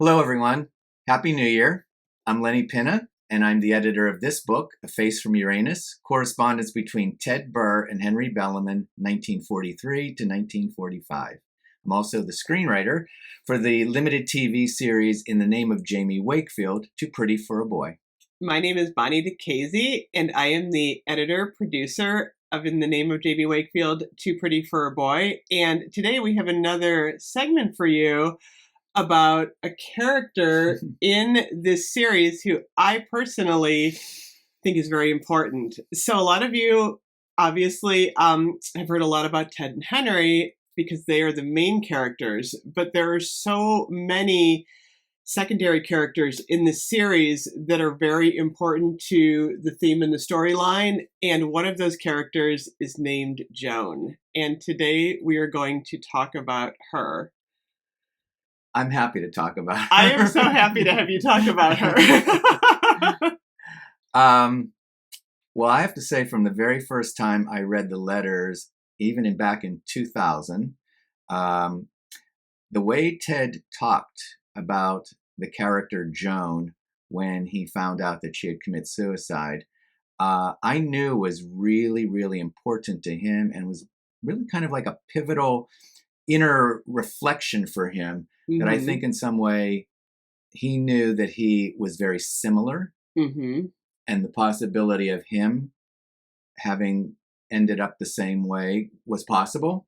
Hello, everyone. Happy New Year. I'm Lenny Pinna, and I'm the editor of this book, A Face from Uranus, correspondence between Tedd Burr and Henry Bellamann, 1943 to 1945. I'm also the screenwriter for the limited TV series In the Name of Jamie Wakefield, Too Pretty for a Boy. My name is Diczhazy, and I am the editor-producer of In the Name of Jamie Wakefield, Too Pretty for a Boy. And today we have another segment for you about a character in this series who I personally think is very important. So a lot of you obviously have heard a lot about Tedd and Henry because they are the main characters, but there are so many secondary characters in the series that are very important to the theme and the storyline. And one of those characters is named Joan. And today we are going to talk about her. I'm happy to talk about her. I am so happy to have you talk about her. Well, I have to say, from the very first time I read the letters, even back in 2000, the way Tedd talked about the character Joan when he found out that she had committed suicide, I knew was really, really important to him and was really kind of like a pivotal inner reflection for him. That I think in some way he knew that he was very similar, and the possibility of him having ended up the same way was possible.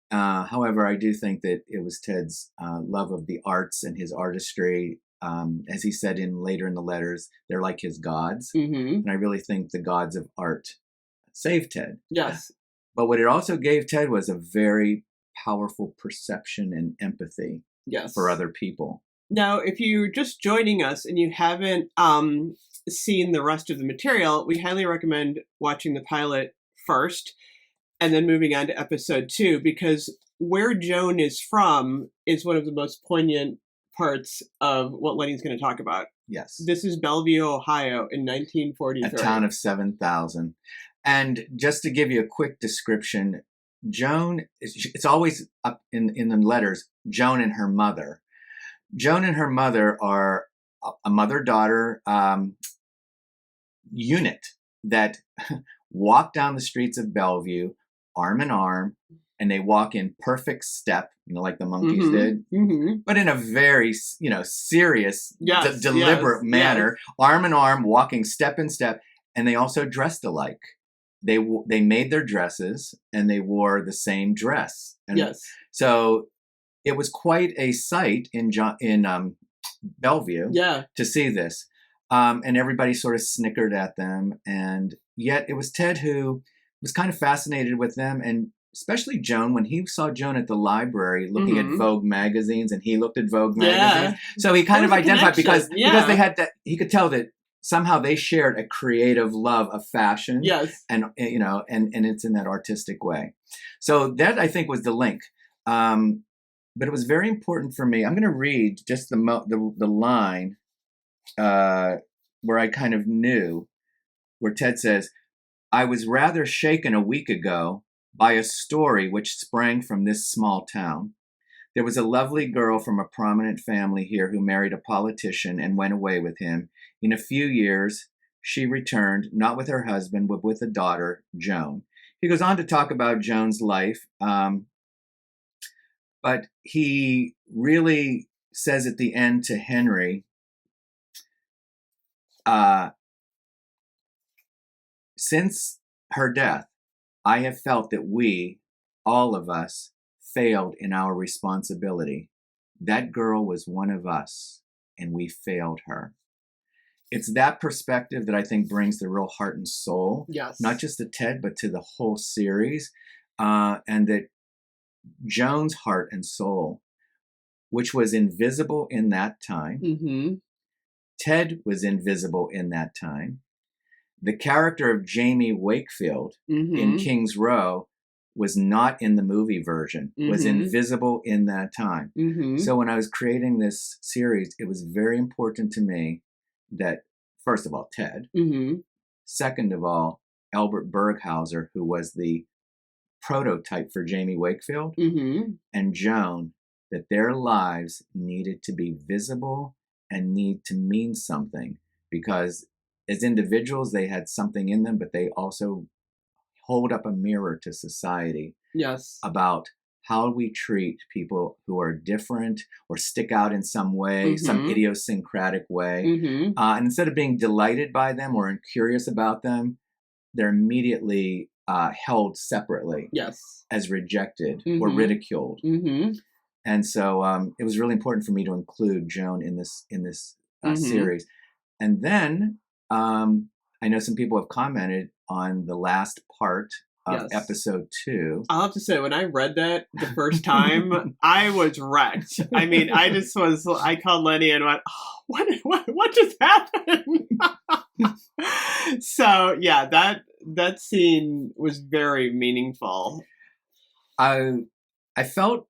However, I do think that it was Tedd's love of the arts and his artistry. As he said later in the letters, they're like his gods. And I really think the gods of art saved Tedd. Yes. But what it also gave Tedd was a very powerful perception and empathy for other people. Now, if you're just joining us and you haven't seen the rest of the material, we highly recommend watching the pilot first and then moving on to episode 2, because where Joan is from is one of the most poignant parts of what Lenny's going to talk about. Yes. This is Bellevue, Ohio in 1943. A town of 7,000. And just to give you a quick description, Joan, it's always up in the letters, Joan and her mother. Joan and her mother are a mother-daughter unit that walk down the streets of Bellevue arm in arm, and they walk in perfect step, like the monkeys did, but in a very, serious, deliberate manner, arm in arm, walking step in step, and they also dressed alike. They made their dresses and they wore the same dress. And so it was quite a sight in Bellevue to see this. And everybody sort of snickered at them. And yet it was Tedd who was kind of fascinated with them. And especially Joan, when he saw Joan at the library looking at Vogue magazines, and he looked at Vogue magazines. So he kind of identified because they had that, he could tell that somehow they shared a creative love of fashion, and it's in that artistic way. So that, I think, was the link. But it was very important for me. I'm going to read just the line where I kind of knew, where Tedd says, "I was rather shaken a week ago by a story which sprang from this small town. There was a lovely girl from a prominent family here who married a politician and went away with him. In a few years, she returned, not with her husband, but with a daughter, Joan." He goes on to talk about Joan's life, but he really says at the end to Henry, "Since her death, I have felt that we, all of us, failed in our responsibility. That girl was one of us, and we failed her." It's that perspective that I think brings the real heart and soul, not just to Tedd, but to the whole series. And that Joan's heart and soul, which was invisible in that time, Tedd was invisible in that time. The character of Jamie Wakefield in King's Row was not in the movie version, was invisible in that time. So when I was creating this series, it was very important to me that, first of all, Tedd, second of all, Albert Berghauser, who was the prototype for Jamie Wakefield, and Joan, that their lives needed to be visible and need to mean something, because as individuals, they had something in them, but they also hold up a mirror to society about how we treat people who are different or stick out in some way, some idiosyncratic way. And instead of being delighted by them or curious about them, they're immediately held separately as rejected or ridiculed. And so it was really important for me to include Joan in this series. And then I know some people have commented on the last part of episode 2. I'll have to say, when I read that the first time, I was wrecked. I mean, I called Lenny and went, oh, what just happened? So yeah, that scene was very meaningful. I felt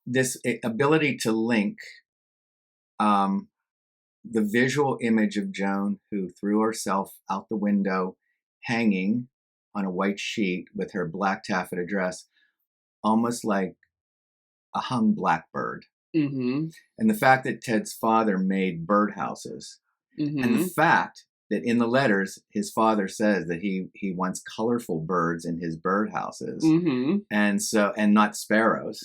this ability to link the visual image of Joan, who threw herself out the window, hanging on a white sheet with her black taffeta dress, almost like a hung blackbird. And the fact that Tedd's father made birdhouses, and the fact that in the letters his father says that he wants colorful birds in his birdhouses, and not sparrows.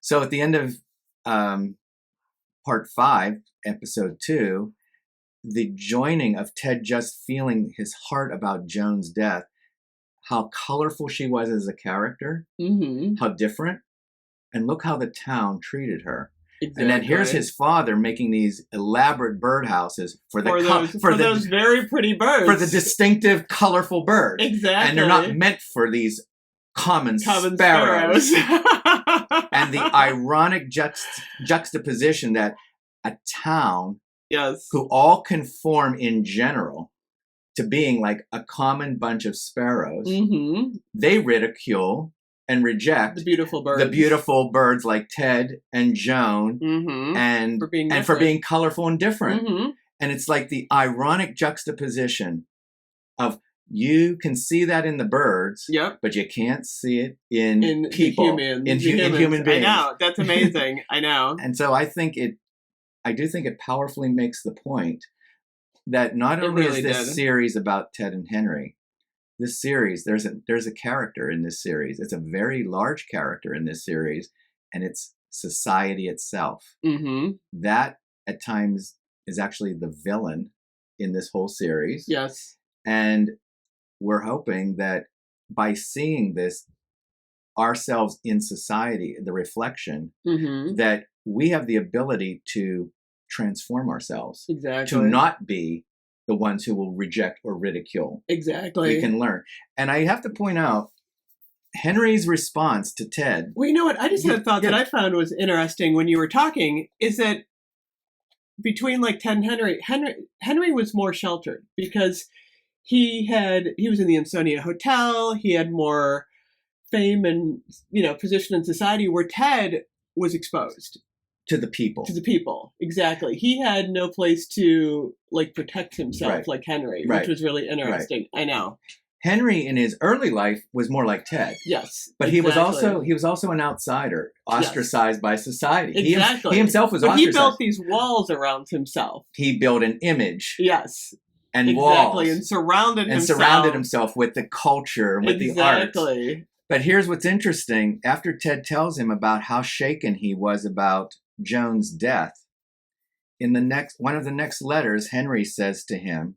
So at the end of part 5, episode 2, the joining of Tedd just feeling his heart about Joan's death, how colorful she was as a character, how different, and look how the town treated her. And then here's his father making these elaborate birdhouses for those very pretty birds, for the distinctive, colorful birds. And they're not meant for these common sparrows. And the ironic juxtaposition that a town who all conform in general to being like a common bunch of sparrows, they ridicule and reject the beautiful birds like Tedd and Joan, and for being colorful and different. And it's like the ironic juxtaposition of, you can see that in the birds, but you can't see it in people, in human beings. I know, that's amazing. I know. And so I do think it powerfully makes the point that not only is this series about Tedd and Henry, this series, there's a character in this series. It's a very large character in this series, and it's society itself. That at times is actually the villain in this whole series. And we're hoping that by seeing this ourselves in society, the reflection, that we have the ability to transform ourselves, to not be the ones who will reject or ridicule. We can learn. And I have to point out Henry's response to Tedd. Well, you know what? I just had a thought that I found was interesting when you were talking, is that between like Tedd and Henry was more sheltered because he was in the Ansonia Hotel. He had more fame and, position in society, where Tedd was exposed. To the people. Exactly. He had no place to protect himself like Henry, which was really interesting. I know. Henry in his early life was more like Tedd. But he was also an outsider, ostracized by society. He himself was ostracized. He built these walls around himself. He built an image. And walls. And surrounded himself with the culture, with the art. But here's what's interesting. After Tedd tells him about how shaken he was about Joan's death, in one of the next letters, Henry says to him,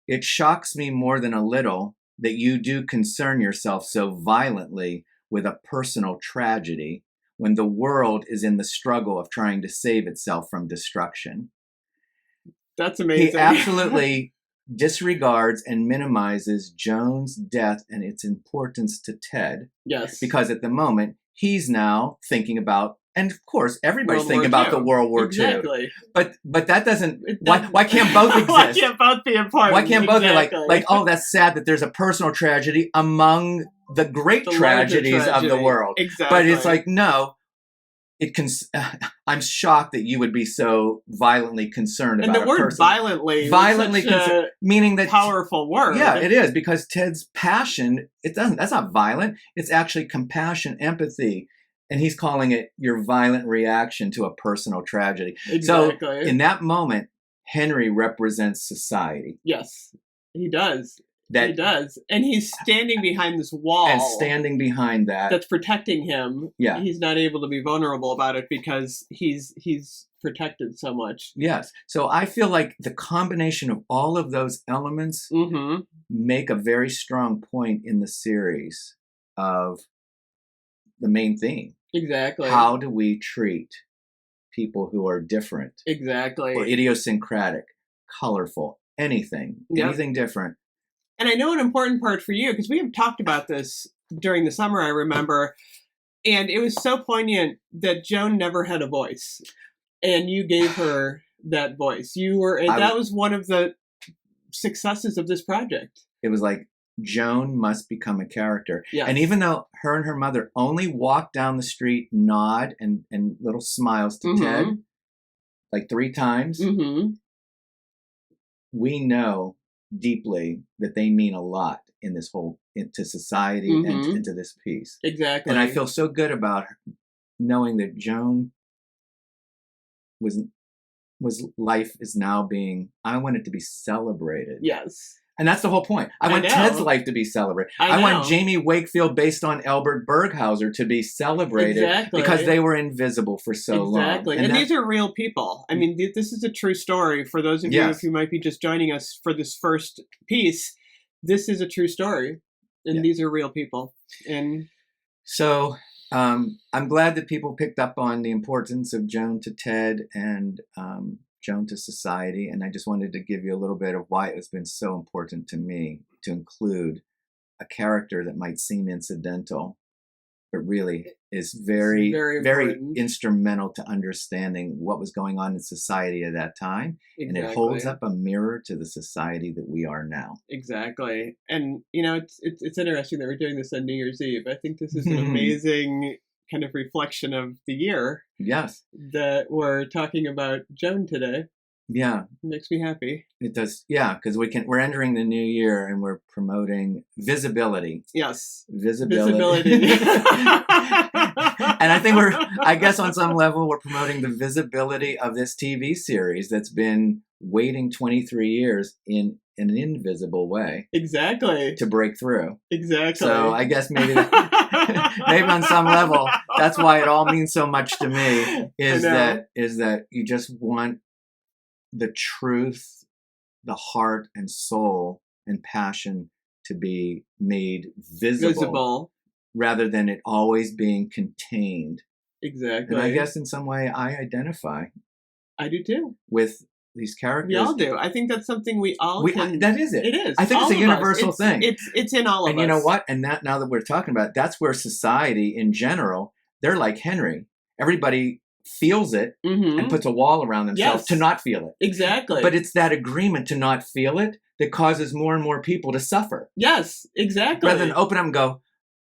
"It shocks me more than a little that you do concern yourself so violently with a personal tragedy when the world is in the struggle of trying to save itself from destruction." That's amazing. He absolutely disregards and minimizes Joan's death and its importance to Tedd. Because at the moment, he's now thinking about, and of course, everybody's thinking about the World War II. But that doesn't. Why can't both exist? Why can't both be important? Why can't both be like? Oh, that's sad that there's a personal tragedy among the great tragedies of the world. But it's like, no. I'm shocked that you would be so violently concerned about a person. And the word violently meaning that powerful word. Yeah, it is, because Tedd's passion, that's not violent. It's actually compassion, empathy, And he's calling it your violent reaction to a personal tragedy. Exactly. So in that moment, Henry represents society. Yes, he does. He does. And he's standing behind this wall. And standing behind that. That's protecting him. Yeah. He's not able to be vulnerable about it because he's protected so much. Yes. So I feel like the combination of all of those elements make a very strong point in the series of the main theme. Exactly. How do we treat people who are different? Exactly. Or idiosyncratic, colorful, anything different. And I know an important part for you, because we have talked about this during the summer, I remember, and it was so poignant that Joan never had a voice, and you gave her that voice. That was one of the successes of this project. It was like, Joan must become a character. Yes. And even though her and her mother only walk down the street, nod, and little smiles to Ted, like 3 times, we know deeply that they mean a lot in this whole, into society and into this piece. Exactly. And I feel so good about her, knowing that Joan was life is now being, I want it to be celebrated. Yes. And that's the whole point. I want Ted's life to be celebrated. I want Jamie Wakefield, based on Albert Berghauser, to be celebrated because they were invisible for so long. Exactly. And these are real people. I mean, this is a true story. For those of you who might be just joining us for this first piece, this is a true story. And these are real people. And so I'm glad that people picked up on the importance of Joan to Ted and Joan to society, and I just wanted to give you a little bit of why it has been so important to me to include a character that might seem incidental, but really is very, very instrumental to understanding what was going on in society at that time. Exactly. And it holds up a mirror to the society that we are now. Exactly. And, it's interesting that we're doing this on New Year's Eve. I think this is an amazing kind of reflection of the year. Yes. That we're talking about Joan today. Yeah. It makes me happy. It does. Yeah, because we're entering the new year and we're promoting visibility. Yes. Visibility. And I think I guess on some level, we're promoting the visibility of this TV series that's been waiting 23 years in an invisible way. Exactly. To break through. Exactly. So I guess maybe on some level, that's why it all means so much to me, is that you just want the truth, the heart and soul and passion to be made visible. Rather than it always being contained. Exactly. And I guess in some way I identify. I do too. With these characters. We all do. I think that's something we all can. That is it. It is. I think it's a universal thing. It's in all of us. And you know what? And now that we're talking about it, that's where society in general, they're like Henry. Everybody feels it and puts a wall around themselves to not feel it. Exactly. But it's that agreement to not feel it that causes more and more people to suffer. Yes, exactly. Rather than open up and go,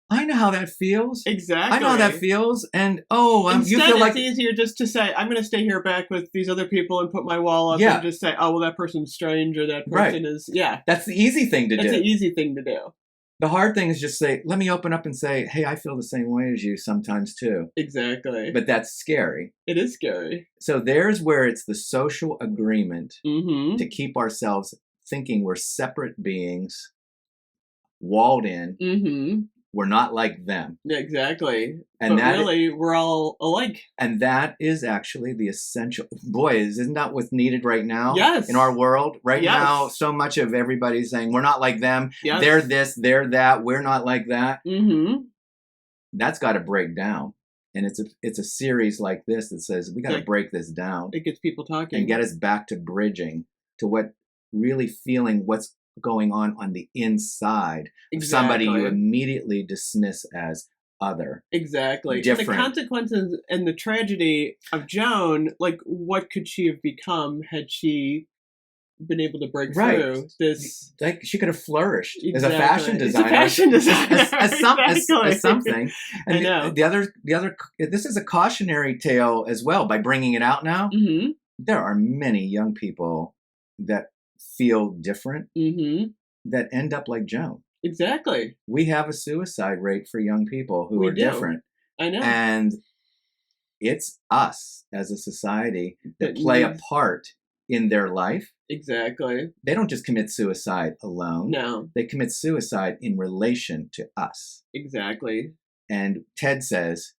I know how that feels. Exactly. I know how that feels. And, Instead, you feel like it's easier just to say, I'm going to stay here back with these other people and put my wall up and just say, oh, well, that person's strange or that person is, That's the easy thing to do. That's the easy thing to do. The hard thing is just say, let me open up and say, hey, I feel the same way as you sometimes too. Exactly. But that's scary. It is scary. So there's where it's the social agreement to keep ourselves thinking we're separate beings, walled in. We're not like them. Yeah, exactly. And but really, we're all alike. And that is actually the essential. Boy, isn't that what's needed right now? Yes. In our world? Right now, so much of everybody's saying, we're not like them. Yes. They're this, they're that. We're not like that. That's got to break down. And it's a series like this that says, we got to break this down. It gets people talking. And get us back to bridging to what really feeling what's going on the inside of somebody you immediately dismiss as other. Exactly. Different. And the consequences and the tragedy of Joan, like, what could she have become had she been able to break through this? Like, she could have flourished as a fashion designer. As something. And I know. The other, this is a cautionary tale as well by bringing it out now. There are many young people that feel different that end up like Joan. Exactly. We have a suicide rate for young people who are different. I know. And it's us as a society that play a part in their life. Exactly. They don't just commit suicide alone. No. They commit suicide in relation to us. Exactly. And Tedd says,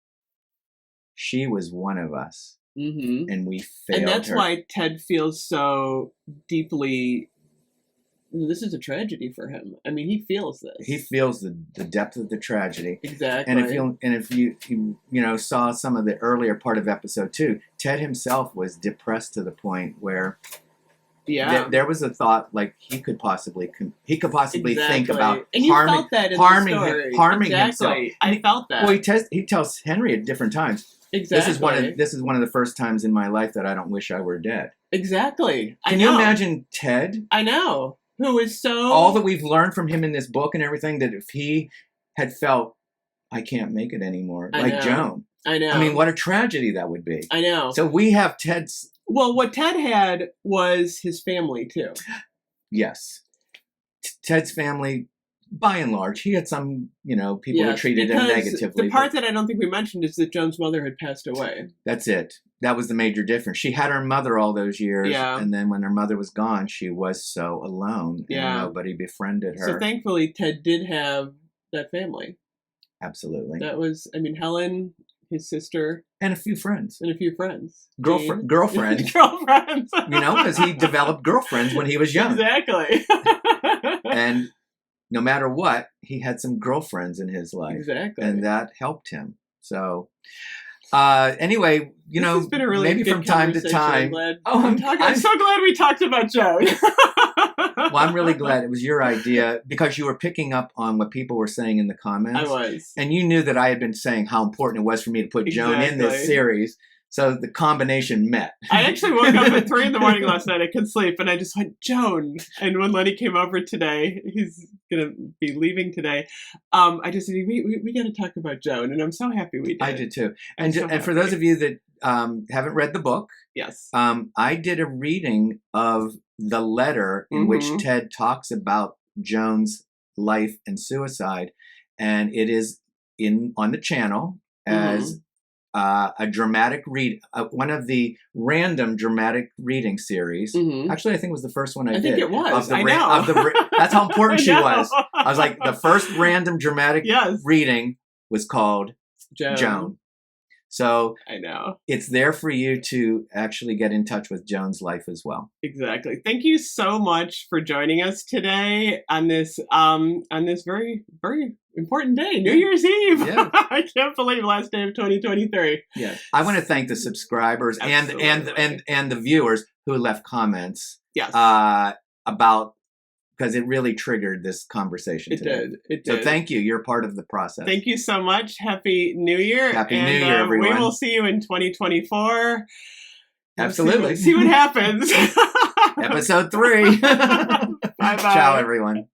she was one of us. Mm-hmm. And we failed And that's her. why Tedd feels so deeply... This is a tragedy for him. I mean, he feels this. He feels the depth of the tragedy. Exactly. And if you saw some of the earlier part of episode 2, Tedd himself was depressed to the point where there was a thought like he could possibly think about and harming himself. I felt that. Well, he tells Henry at different times. Exactly. This is one of the first times in my life that I don't wish I were dead. Exactly. Can you imagine Tedd? I know. Who is so... All that we've learned from him in this book and everything, that if he had felt, I can't make it anymore, like Joan. I know. I mean, what a tragedy that would be. I know. So we have Tedd's... Well, what Tedd had was his family, too. Yes. Tedd's family, by and large, he had some, people who treated him negatively. The part that I don't think we mentioned is that Joan's mother had passed away. That's it. That was the major difference. She had her mother all those years, and then when her mother was gone, she was so alone, and nobody befriended her. So thankfully, Tedd did have that family. Absolutely. That was, Helen, his sister. And a few friends. Girlfriends. Girlfriends. Because he developed girlfriends when he was young. Exactly. And no matter what, he had some girlfriends in his life. Exactly. And that helped him. So... anyway, this has been a really maybe good from time to time. I'm so glad we talked about Joan. Well, I'm really glad it was your idea because you were picking up on what people were saying in the comments. I was. And you knew that I had been saying how important it was for me to put Joan in this series. So the combination met. I actually woke up at 3 a.m. last night. I couldn't sleep. And I just went, Joan. And when Lenny came over today, he's going to be leaving today. I just said, we got to talk about Joan. And I'm so happy we did. I did too. And for those of you that haven't read the book, yes, I did a reading of the letter in which Tedd talks about Joan's life and suicide. And it is on the channel as a dramatic read, one of the random dramatic reading series. Actually, I think it was the first one I did. I think it was. That's how important she was. I was like, the first random dramatic reading was called Joan. So I know it's there for you to actually get in touch with Joan's life as well. Exactly. Thank you so much for joining us today on this very, very important day, New Year's Eve. Yeah. I can't believe last day of 2023. Yeah. I want to thank the subscribers and the viewers who left comments. Yes. About, because it really triggered this conversation today. It did. So thank you. You're part of the process. Thank you so much. Happy New Year. Happy New Year, everyone. We will see you in 2024. Absolutely. See what happens. Episode 3. Bye-bye. Ciao, everyone.